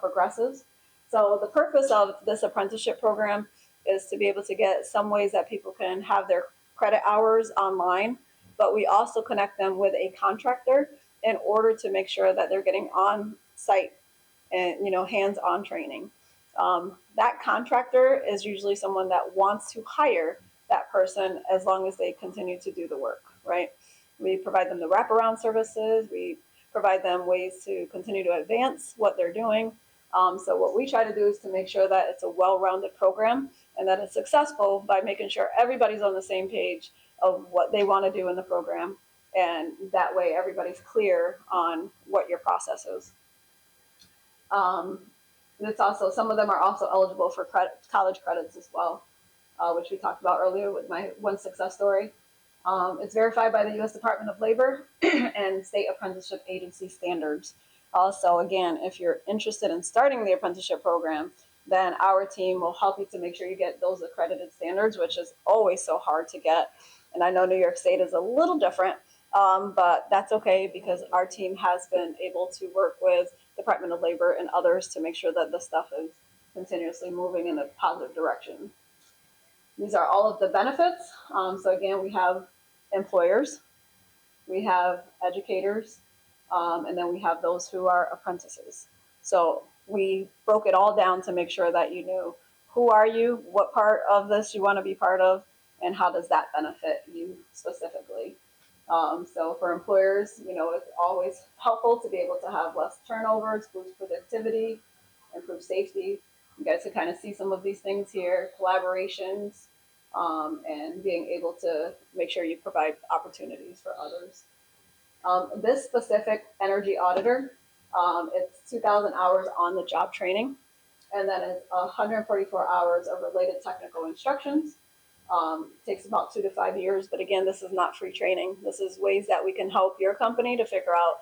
S1: progresses. So the purpose of this apprenticeship program is to be able to get some ways that people can have their credit hours online, but we also connect them with a contractor in order to make sure that they're getting on site and hands-on training. That contractor is usually someone that wants to hire that person as long as they continue to do the work, right? We provide them the wraparound services. We provide them ways to continue to advance what they're doing. So what we try to do is to make sure that it's a well-rounded program and that it's successful by making sure everybody's on the same page of what they want to do in the program. And that way everybody's clear on what your process is. It's also, some of them are also eligible for college credits as well, which we talked about earlier with my one success story. It's verified by the U.S. Department of Labor and state apprenticeship agency standards. Also, again, if you're interested in starting the apprenticeship program, then our team will help you to make sure you get those accredited standards, which is always so hard to get. And I know New York State is a little different, but that's okay because our team has been able to work with Department of Labor and others to make sure that the stuff is continuously moving in a positive direction. These are all of the benefits. So again, we have employers, we have educators, and then we have those who are apprentices. So we broke it all down to make sure that you knew who are you, what part of this you want to be part of, and how does that benefit you specifically. So for employers, it's always helpful to be able to have less turnovers, boost productivity, improve safety. You guys can kind of see some of these things here, collaborations, and being able to make sure you provide opportunities for others. This specific energy auditor, it's 2,000 hours on the job training, and then it's 144 hours of related technical instructions. Takes about 2 to 5 years, but again, this is not free training. This is ways that we can help your company to figure out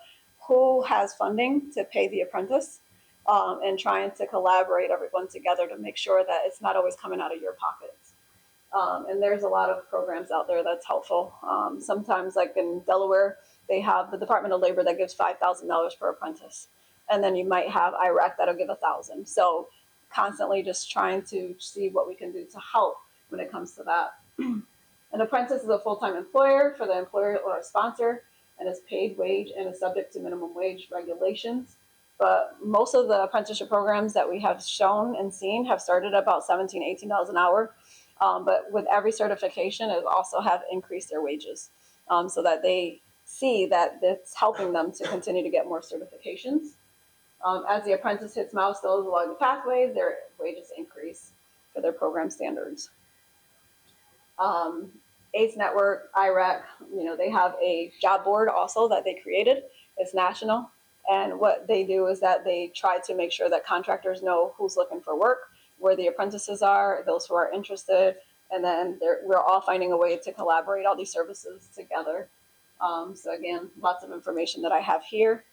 S1: who has funding to pay the apprentice, and trying to collaborate everyone together to make sure that it's not always coming out of your pockets. And there's a lot of programs out there that's helpful. Sometimes, like in Delaware, they have the Department of Labor that gives $5,000 per apprentice, and then you might have Iraq that'll give $1,000. So constantly just trying to see what we can do to help when it comes to that. An apprentice is a full-time employer for the employer or a sponsor and is paid wage and is subject to minimum wage regulations. But most of the apprenticeship programs that we have shown and seen have started at about $17, $18 an hour. But with every certification, it also have increased their wages, so that they see that it's helping them to continue to get more certifications. As the apprentice hits milestones along the pathways, their wages increase for their program standards. ACE Network, IRAC, they have a job board also that they created. It's national. And what they do is that they try to make sure that contractors know who's looking for work, where the apprentices are, those who are interested, and then we're all finding a way to collaborate all these services together. So again, lots of information that I have here.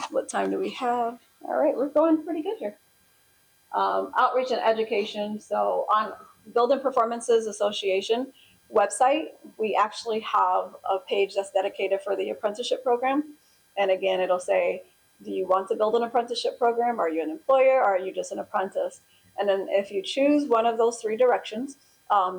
S1: What time do we have? All right, we're going pretty good here. Outreach and education. So on Building Performances Association website, we actually have a page that's dedicated for the apprenticeship program. And again, it'll say do you want to build an apprenticeship program? Are you an employer? Or are you just an apprentice? And then if you choose one of those three directions,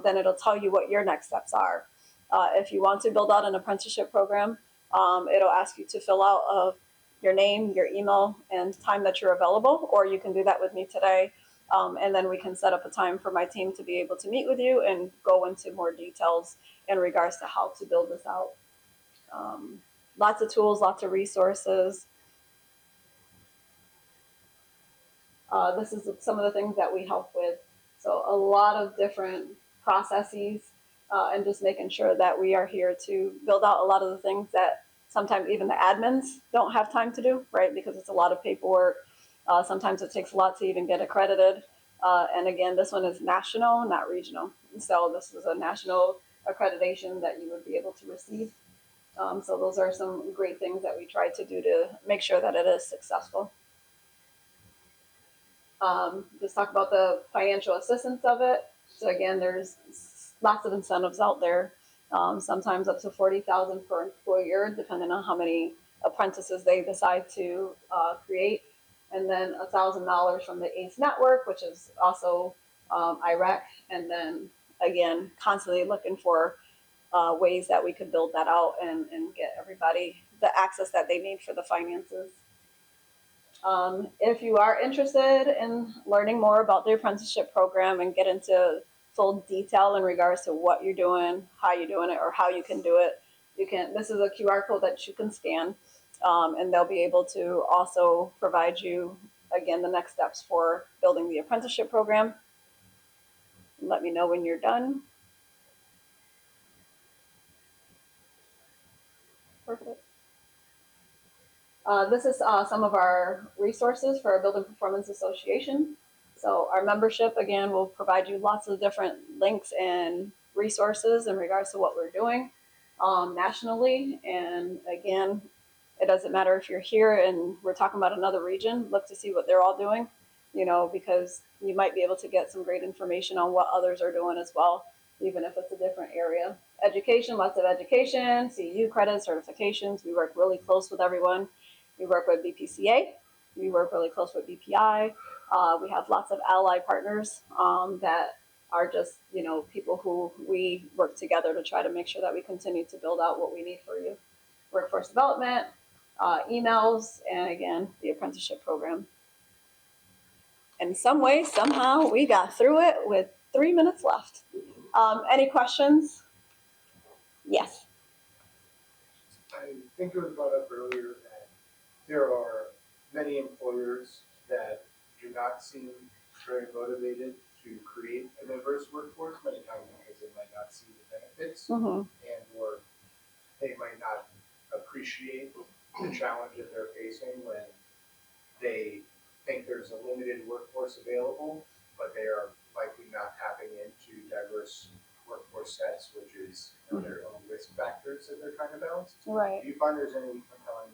S1: then it'll tell you what your next steps are. If you want to build out an apprenticeship program, it'll ask you to fill out your name, your email, and time that you're available, or you can do that with me today. And then we can set up a time for my team to be able to meet with you and go into more details in regards to how to build this out. Lots of tools, lots of resources. This is some of the things that we help with. So a lot of different processes and just making sure that we are here to build out a lot of the things that sometimes even the admins don't have time to do, right? Because it's a lot of paperwork. Sometimes it takes a lot to even get accredited. And again, this one is national, not regional. So this is a national accreditation that you would be able to receive. So those are some great things that we try to do to make sure that it is successful. Just talk about the financial assistance of it. So again, there's lots of incentives out there. Sometimes up to $40,000 per employer, depending on how many apprentices they decide to create. And then $1,000 from the ACE network, which is also IREC. And then again, constantly looking for ways that we could build that out and get everybody the access that they need for the finances. If you are interested in learning more about the apprenticeship program and get into full detail in regards to what you're doing, how you're doing it, or how you can do it, this is a QR code that you can scan, and they'll be able to also provide you, again, the next steps for building the apprenticeship program. Let me know when you're done. Perfect. This is some of our resources for our Building Performance Association. So our membership, again, will provide you lots of different links and resources in regards to what we're doing nationally. And again, it doesn't matter if you're here and we're talking about another region, look to see what they're all doing, because you might be able to get some great information on what others are doing as well, even if it's a different area. Education, lots of education, CEU credits, certifications. We work really close with everyone. We work with BPCA. We work really close with BPI. We have lots of ally partners that are just, people who we work together to try to make sure that we continue to build out what we need for you. Workforce development, emails, and again, the apprenticeship program. In some way, somehow, we got through it with 3 minutes left. Any questions? Yes.
S9: I think it was brought up earlier that there are many employers that do not seem very motivated to create a diverse workforce, many times because they might not see the benefits and or they might not appreciate the challenge that they're facing when they think there's a limited workforce available, but they are likely not tapping into diverse workforce sets, which is their own risk factors that they're trying to balance.
S1: Right.
S9: Do you find there's any compelling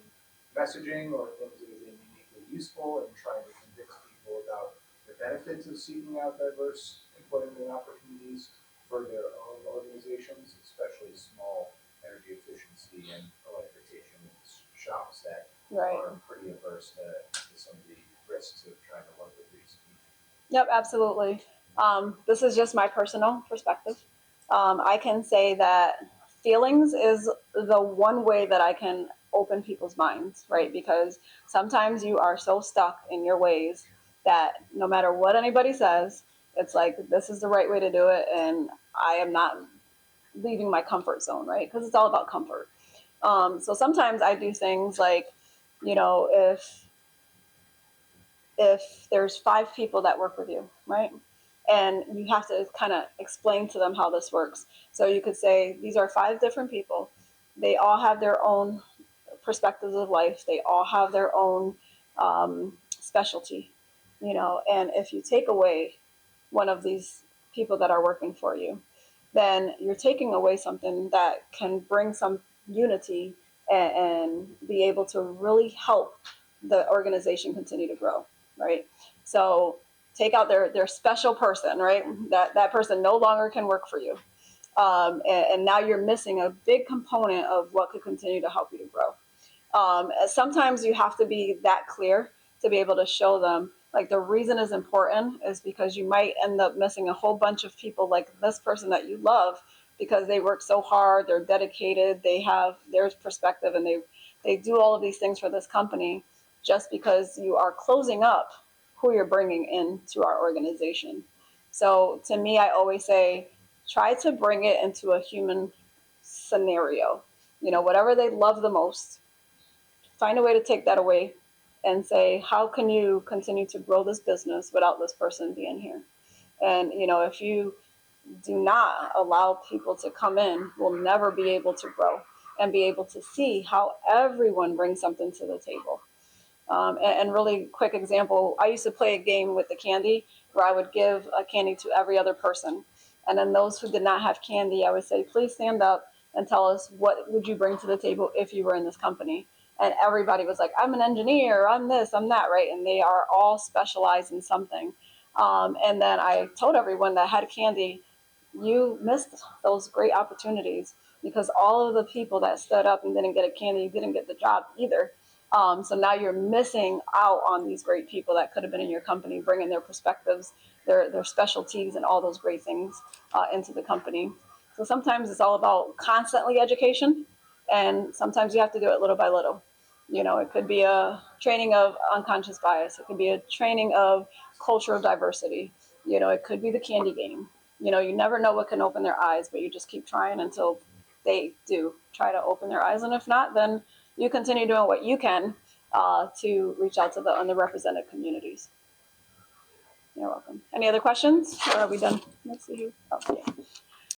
S9: messaging or things that have been uniquely useful in trying to convince people about the benefits of seeking out diverse employment opportunities for their own organizations, especially small energy efficiency and electrification shops that are pretty averse to some of the risks of trying to work with these people?
S1: Yep, absolutely. This is just my personal perspective. I can say that feelings is the one way that I can open people's minds, right? Because sometimes you are so stuck in your ways that no matter what anybody says, it's like, this is the right way to do it. And I am not leaving my comfort zone, right? Because it's all about comfort. So sometimes I do things like, if there's 5 people that work with you, right? And you have to kind of explain to them how this works. So you could say, these are 5 different people. They all have their own perspectives of life. They all have their own specialty, and if you take away one of these people that are working for you, then you're taking away something that can bring some unity and be able to really help the organization continue to grow, right? So take out their special person, right? That person no longer can work for you. And now you're missing a big component of what could continue to help you to grow. Sometimes you have to be that clear to be able to show them, like, the reason is important is because you might end up missing a whole bunch of people like this person that you love, because they work so hard, they're dedicated, they have their perspective, and they do all of these things for this company, just because you are closing up who you're bringing into our organization. So to me, I always say, try to bring it into a human scenario. Whatever they love the most, find a way to take that away and say, how can you continue to grow this business without this person being here? And, if you do not allow people to come in, we'll never be able to grow and be able to see how everyone brings something to the table. And really quick example, I used to play a game with the candy where I would give a candy to every other person. And then those who did not have candy, I would say, please stand up and tell us, what would you bring to the table if you were in this company? And everybody was like, I'm an engineer, I'm this, I'm that, right? And they are all specialized in something. And then I told everyone that had candy, you missed those great opportunities, because all of the people that stood up and didn't get a candy didn't get the job either. So now you're missing out on these great people that could have been in your company, bringing their perspectives, their specialties, and all those great things into the company. So sometimes it's all about constantly education, and sometimes you have to do it little by little. It could be a training of unconscious bias. It could be a training of cultural diversity. It could be the candy game. You never know what can open their eyes, but you just keep trying until they do try to open their eyes. And if not, then you continue doing what you can to reach out to the underrepresented communities. You're welcome. Any other questions? Or are we done? Let's see here. Oh, yeah.